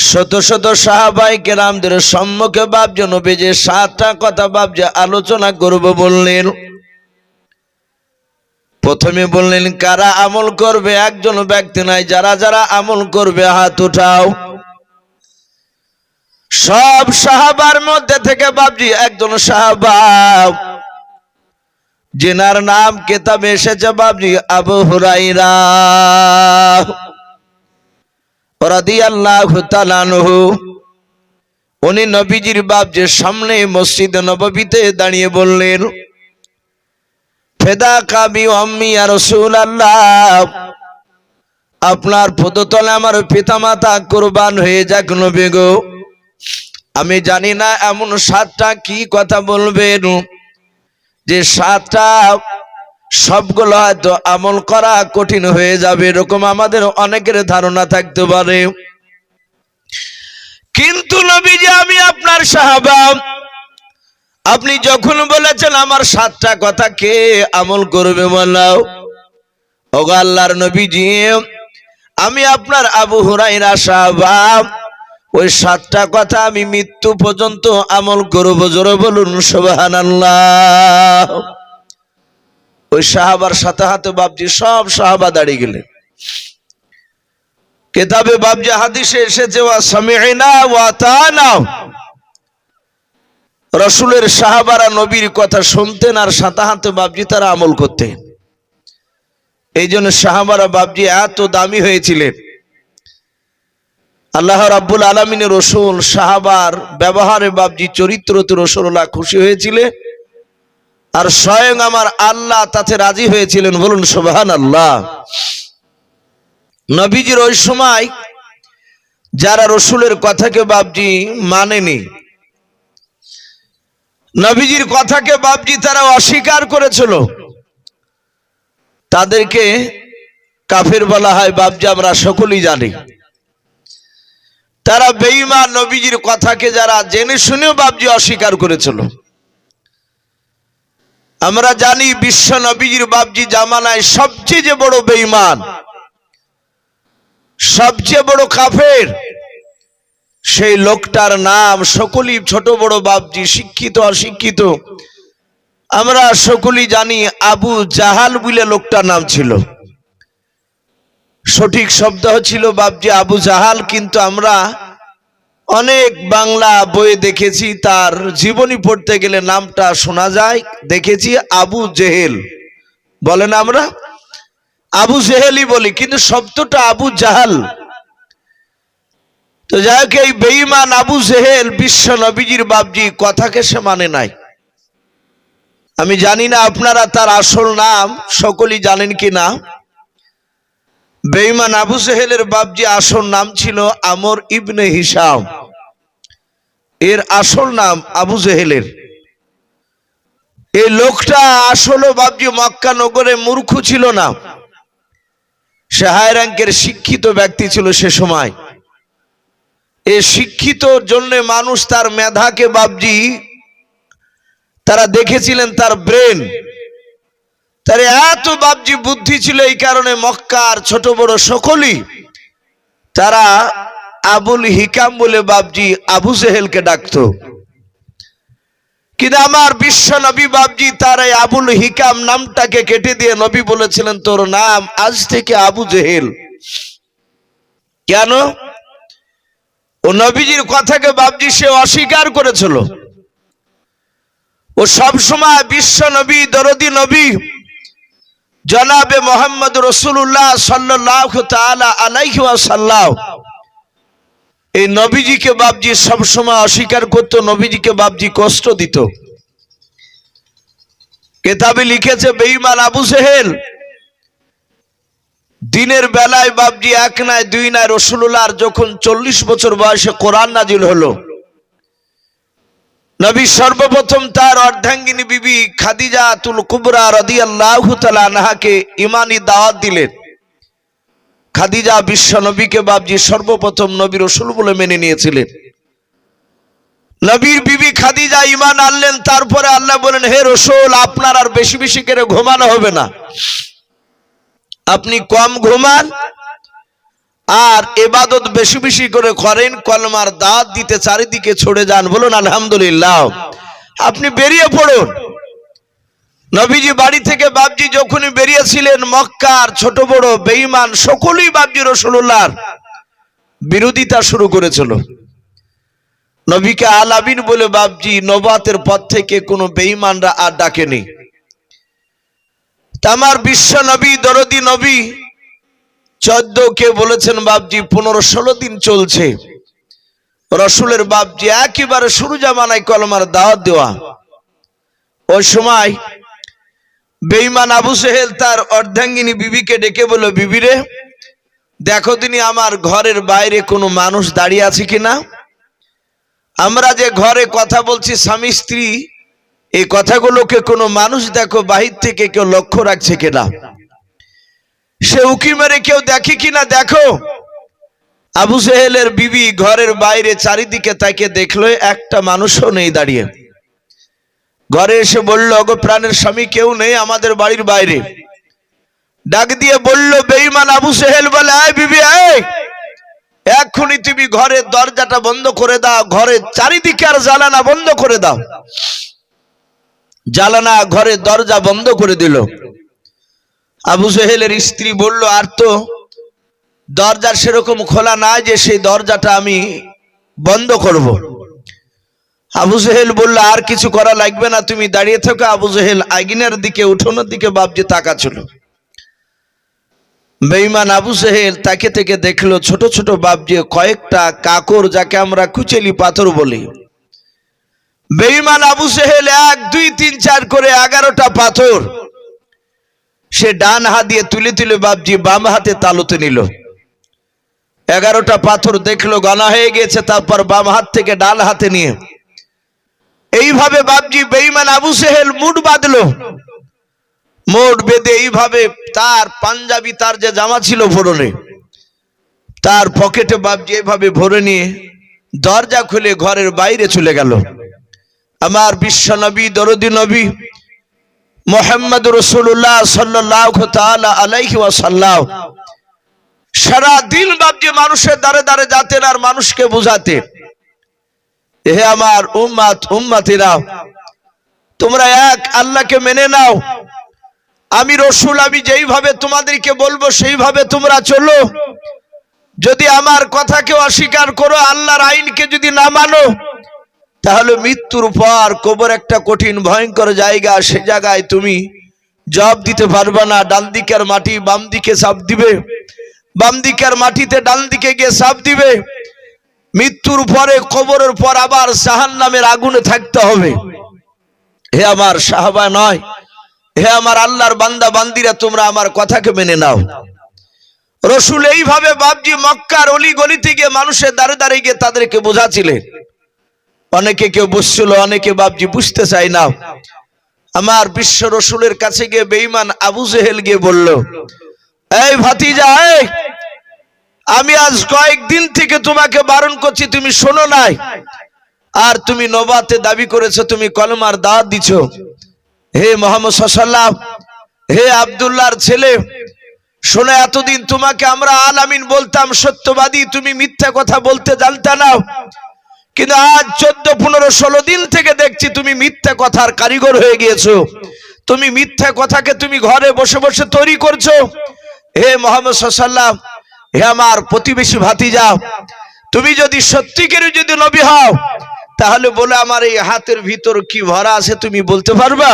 শত শত সাহাবায়ে কেরামদের সম্মুখে বাপজি নবী যে 7টা কথা বাপজি আলোচনা করব বললেন। প্রথমে বললেন কারা আমল করবে, একজন ব্যক্তি নাই, যারা যারা আমল করবে হাত উঠাও। সব সাহাবার মধ্যে থেকে বাপজি একজন সাহাবা जिनार नाम किताबे एसेছে बाबजी আবু হুরায়রা রাদিয়াল্লাহু তাআলা আনহু। উনি নবীজির বাপজির সামনে মসজিদ নববীতে দাঁড়িয়ে বললেন, ফেদা কাবি আম্মি ইয়া রাসূলুল্লাহ, আপনার পদতলে আমার পিতামাতা কুরবান হয়ে যাক নবী গো। আমি জানি না এমন 7টা কি কথা বলবেন যে 7টা সবগুলো হয়তো আমল করা কঠিন হয়ে যাবে, এরকম আমাদের অনেকের ধারণা থাকতে পারে। কিন্তু নবীজি আমি আপনার সাহাবা, আপনি যখন বলেছেন আমার 7টা কথা কে আমল করবে বলাও। ওগো আল্লাহর নবীজি, আমি আপনার আবু হুরায়রা সাহাবা, ওই 7টা কথা আমি মৃত্যু পর্যন্ত আমল করব। জোরে বলুন সুবহানাল্লাহ। ওই সাহাবার সাথে হাতে বাপজি সব সাহাবা দাঁড়িয়ে গেলেন। কিতাবে বাপজি হাদিসে এসেছে ওয়া সামি'না ওয়া আতানা, রাসূলের সাহাবারা নবীর কথা শুনতেন আর সাথে হাতে বাপজি তারা আমল করতেন। এইজন্য সাহাবারা বাপজি এত দামি হয়েছিলেন। আল্লাহ রাব্বুল আলামিনের রাসূল সাহাবার ব্যবহারে বাপজি চরিত্রতে রাসূলুল্লাহ খুশি হয়েছিলেন, আর স্বয়ং আমার আল্লাহ তাতে রাজি হয়েছিলেন। বলুন সুবহানাল্লাহ। নবীজির ওই সময় যারা রাসূলের কথাকে বাপজি মানেনি, নবীজির কথাকে বাপজি তারা অস্বীকার করেছিল, তাদেরকে কাফের বলা হয় বাপজি, আমরা সকলেই জানি। তারা বেঈমান, নবীজির কথাকে যারা জেনে শুনেও বাপজি অস্বীকার করেছিল। আমরা জানি বিশ্ব নবীজির বাপজি জামানায় সবচেয়ে যে বড় বেঈমান, সবচেয়ে বড় কাফের, সেই লোকটার নাম সকলেই ছোট বড় বাপজি, শিক্ষিত অশিক্ষিত আমরা সকলেই জানি, আবু জাহাল বলে লোকটার নাম ছিল। সঠিক শব্দ ছিল বাপজি আবু জাহাল, কিন্তু আমরা অনেক বাংলা বইয়ে দেখেছি, তার জীবনী পড়তে গেলে নামটা শোনা যায়, দেখেছি আবু জেহেল বলেন, আমরা আবু জেহেলই বলি, কিন্তু শব্দটা আবু জাহাল। তো যাই হোক, এই বেঈমান আবু জেহেল বিশ্ব নবীজির বাপজি কথাকে সে মানে নাই। আমি জানি না আপনারা তার আসল নাম সকলেই জানেন কি না। বেঈমান আবু জেহেলের বাপজি আসল নাম ছিল আমর ইবনে হিশাম, এর আসল নাম আবু জেহেলের। এই লোকটা আসলে বাপজি মক্কা নগরে মূর্খ ছিল না, সে হাই র্যাঙ্কের শিক্ষিত ব্যক্তি ছিল সে সময়। এই শিক্ষিতর জন্য মানুষ তার মেধাকে বাপজি তারা দেখেছিলেন, তার ব্রেন, তার এত বাপজি বুদ্ধি ছিল, এই কারণে মক্কার ছোট বড় সকলেই তারা আবুল হিকাম বলে বাপজি আবু জেহেলকে ডাকতো। কিন্তু আমার বিশ্ব নবী বাপজি তার এই আবুল হিকাম নামটাকে কেটে দিয়ে নবী বলেছিলেন, তোর নাম আজ থেকে আবু জেহেল। কেন? ও নবীজির কথাকে বাপজি সে অস্বীকার করেছিল। ও সব সময় বিশ্ব নবী, দরদি নবী জনাবে মুহাম্মদ রাসূলুল্লাহ সাল্লাল্লাহু তাআলা আলাইহি ওয়াসাল্লাম, এই নবীজিকে বাপজি সব সময় অস্বীকার করত, নবীজিকে বাপজি কষ্ট দিত। কিতাবে লিখেছে বেঈমান আবু জেহেল দিনের বেলায় বাপজি এক নাই দুই নাই, রাসূলুল্লাহর যখন 40 বছর বয়সে কোরআন নাজিল হলো, নবী সর্বপ্রথম তার অর্ধাঙ্গিনী বিবি খাদিজাতুল কুবরা রাদিয়াল্লাহু তাআলা আনহাকে ঈমানি দাওয়াত দিলেন। খাদিজা বিশ্ব নবীকে বাপজি সর্বপ্রথম নবী রাসূল বলে মেনে নিয়েছিলেন। নবীর বিবি খাদিজা ঈমান আনলেন, তারপরে আল্লাহ বলেন, হে রাসূল, আপনার আর বেশি বেশি করে ঘুমানো হবে না, আপনি কম ঘুমান আর ইবাদত বেশি বেশি করে করেন, কলমার দাওয়াত দিতে চারিদিকে ছড়ে যান। বলুন আলহামদুলিল্লাহ। আপনি বেরিয়ে পড়ুন। নবীজি বাড়ি থেকে বাপজি যখনই বেরিয়েছিলেন, মক্কার ছোট বড় বেঈমান সকলেই বাপজি রাসূলুল্লাহর বিরোধিতা শুরু করেছিল। নবীকে আল আমিন বলে বাপজি নবুয়তের পর থেকে কোনো বেঈমানরা আর ডাকেনি। আমার বিশ্ব নবী, দরদি নবী 14 কে বলেছেন বাপজি 15-16 দিন চলছে রসুলের বাপজি একেবারে শুরু জামানায় কলমার দাওয়াত দেওয়া। ওই সময় বেঈমান আবু সেহেল তার অর্ধাঙ্গিনী বিবিকে ডেকে বলল, বিবি রে, দেখো তিনি আমার ঘরের বাইরে কোনো মানুষ দাঁড়িয়ে আছে কিনা। আমরা যে ঘরে কথা বলছি স্বামী স্ত্রী, এই কথাগুলোকে কোনো মানুষ দেখো বাহির থেকে কেউ লক্ষ্য রাখছে কিনা, সে উকি মেরে কেউ দেখে কিনা দেখো। আবু সেহেলের বিবি ঘরের বাইরে চারিদিকে তাকে দেখলো, একটা মানুষও নেই দাঁড়িয়ে। ঘরে এসে বলল, ওগো প্রাণের স্বামী, কেউ নেই আমাদের বাড়ির বাইরে। ডাক দিয়ে বলল বেঈমান আবু সেহেল বলে, এই বিবি, এই এক্ষুনি তুমি ঘরের দরজাটা বন্ধ করে দাও, ঘরের চারিদিকে আর জ্বালানা বন্ধ করে দাও। জ্বালানা ঘরের দরজা বন্ধ করে দিল। আবু সেহেলের স্ত্রী বলল, আর তো দরজা সেরকম খোলা না যে সেই দরজাটা আমি বন্ধ করব। আবু সেহেল বলল, আর কিছু করা লাগবে না, তুমি দাঁড়িয়ে থাকো। আবু সেহেল আগুনের দিকে, উঠোনের দিকে বাপজি তাকাচ্ছিল। বেঈমান আবু সেহেল তাকে থেকে দেখলো ছোট ছোট বাপজি কয়েকটা কাকর, যাকে আমরা কুচেলি পাথর বলি। বেঈমান আবু সেহেল 1, 2, 3, 4 করে 11টা পাথর সে ডান হাত দিয়ে তুলে তুলে বাপজি বাম হাতে তালুতে নিল। 11টা পাথর দেখলো গানা হয়ে গেছে, তারপর বাম হাত থেকে ডান হাতে নিয়ে এইভাবে বাপজি বেঈমান আবু সেহেল মুঠ বাঁধলো। মোট বেঁধে এইভাবে তার পাঞ্জাবি, তার যে জামা ছিল ভরনে, তার পকেটে বাপজি এইভাবে ভরে নিয়ে দরজা খুলে ঘরের বাইরে চলে গেল। আমার বিশ্ব নবী, দরদি নবী মুহাম্মদ রাসূলুল্লাহ সাল্লাল্লাহু তাআলা আলাইহি ওয়াসাল্লাম সারা দিন বাপজি মানুষের দ্বারে দ্বারে যেতেন আর মানুষকে বোঝাতেন, হে আমার উম্মত, উম্মতিরা, তোমরা এক আল্লাহকে মেনে নাও। আমি রসুল, আমি যেইভাবে তোমাদেরকে বলবো সেইভাবে তোমরা চলো। যদি আমার কথাকে অস্বীকার করো, আল্লাহর আইনকে যদি না মানো, তাহলে মৃত্যুর পর কবর একটা কঠিন ভয়ঙ্কর জায়গা, সে জায়গায় তুমি জবাব দিতে পারবে না। ডান দিকের মাটি বাম দিকে চাপ দিবে, বাম দিকের মাটিতে ডান দিকে গিয়ে চাপ দিবে। মৃত্যুর পরে, কবরের পর আবার জাহান্নামের আগুনে থাকতে হবে। হে আমার সাহাবা নয়, হে আমার আল্লাহর বান্দা বান্দিরা, তোমরা আমার কথাকে মেনে নাও। রসুল এইভাবে বাপজি মক্কার অলি গলিতে গিয়ে মানুষের দ্বারে দ্বারে গিয়ে তাদেরকে বোঝাছিলেন। অনেকে কেউ বুঝছিল, অনেকে বাপজি বুঝতে চায় না। আমার বিশ্ব রসুলের কাছে গিয়ে বেঈমান আবু সেহেল গিয়ে বলল, এই ভাতিজা, আমি আজ কয়েকদিন থেকে তোমাকে বারণ করছি, তুমি শোনো নাই। আর তুমি নবুয়তে দাবি করেছো, তুমি কলমার দাওয়াত দিছ। হে মুহাম্মদ সাল্লাল্লাহু আলাইহি ওয়াসাল্লাম, হে আব্দুল্লাহর ছেলে, শোনো, এতদিন তোমাকে আমরা আল আমিন বলতাম, সত্যবাদী। তুমি মিথ্যা কথা বলতে জানতে না, কিন্তু আজ 14, 15, 16 দিন থেকে দেখছি তুমি মিথ্যা কথার কারিগর হয়ে গিয়েছো। তুমি মিথ্যা কথাকে তুমি ঘরে বসে বসে তৈরি করছো। হে মুহাম্মদ সাল্লাল্লাহু আলাইহি ওয়াসাল্লাম, হে আমার প্রতিবেশী ভাতিজা, তুমি যদি সত্যিকারের যদি নবী হও, তাহলে বলে আমার এই হাতের ভিতর কি ভরা আছে তুমি বলতে পারবা?